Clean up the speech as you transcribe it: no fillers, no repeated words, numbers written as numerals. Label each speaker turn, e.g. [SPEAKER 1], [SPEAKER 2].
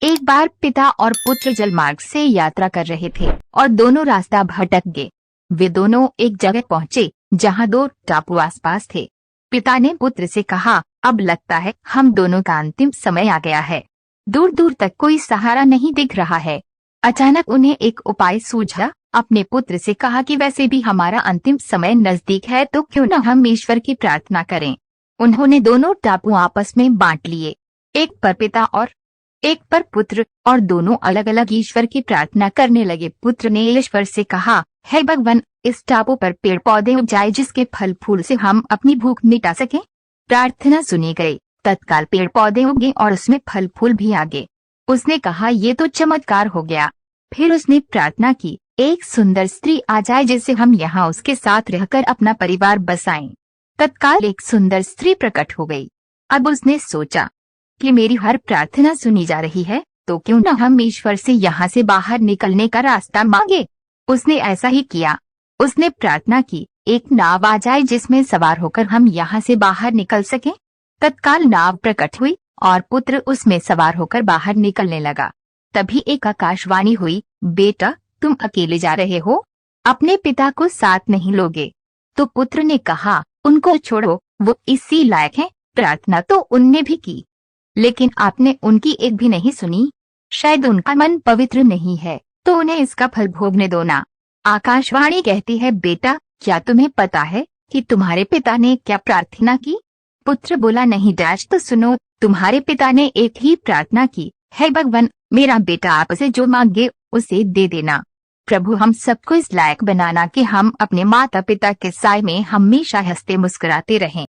[SPEAKER 1] एक बार पिता और पुत्र जलमार्ग से यात्रा कर रहे थे और दोनों रास्ता भटक गए। वे दोनों एक जगह पहुंचे जहां दो टापू आसपास थे। पिता ने पुत्र से कहा, अब लगता है हम दोनों का अंतिम समय आ गया है। दूर दूर तक कोई सहारा नहीं दिख रहा है। अचानक उन्हें एक उपाय सूझा। अपने पुत्र से कहा कि वैसे भी हमारा अंतिम समय नजदीक है, तो क्यों न हम ईश्वर की प्रार्थना करें। उन्होंने दोनों टापू आपस में बांट लिए, एक पर पिता और एक पर पुत्र, और दोनों अलग अलग ईश्वर की प्रार्थना करने लगे। पुत्र ने ईश्वर से कहा, हे भगवान, इस टापू पर पेड़ पौधे उग जाए जिसके फल फूल से हम अपनी भूख मिटा सकें। प्रार्थना सुनी गई। तत्काल पेड़ पौधे उगे और उसमें फल फूल भी आ गए। उसने कहा, ये तो चमत्कार हो गया। फिर उसने प्रार्थना की, एक सुंदर स्त्री आ जाए जिसे हम यहाँ उसके साथ रहकर अपना परिवार बसाएं। तत्काल एक सुंदर स्त्री प्रकट हो गई। अब उसने सोचा कि मेरी हर प्रार्थना सुनी जा रही है, तो क्यों न हम ईश्वर से यहाँ से बाहर निकलने का रास्ता मांगे। उसने ऐसा ही किया। उसने प्रार्थना की, एक नाव आ जाए जिसमें सवार होकर हम यहाँ से बाहर निकल सकें। तत्काल नाव प्रकट हुई और पुत्र उसमें सवार होकर बाहर निकलने लगा। तभी एक आकाशवाणी हुई, बेटा, तुम अकेले जा रहे हो, अपने पिता को साथ नहीं लोगे। तो पुत्र ने कहा, उनको छोड़ो, वो इसी लायक हैं। प्रार्थना तो उनने भी की, लेकिन आपने उनकी एक भी नहीं सुनी। शायद उनका मन पवित्र नहीं है, तो उन्हें इसका फल भोगने दो ना। आकाशवाणी कहती है, बेटा, क्या तुम्हें पता है कि तुम्हारे पिता ने क्या प्रार्थना की। पुत्र बोला, नहीं डैड, तो सुनो। तुम्हारे पिता ने एक ही प्रार्थना की, हे भगवान, मेरा बेटा आपसे जो मांगे उसे दे देना। प्रभु हम सबको इस लायक बनाना कि हम अपने माता पिता के साय में हमेशा हंसते मुस्कुराते रहें।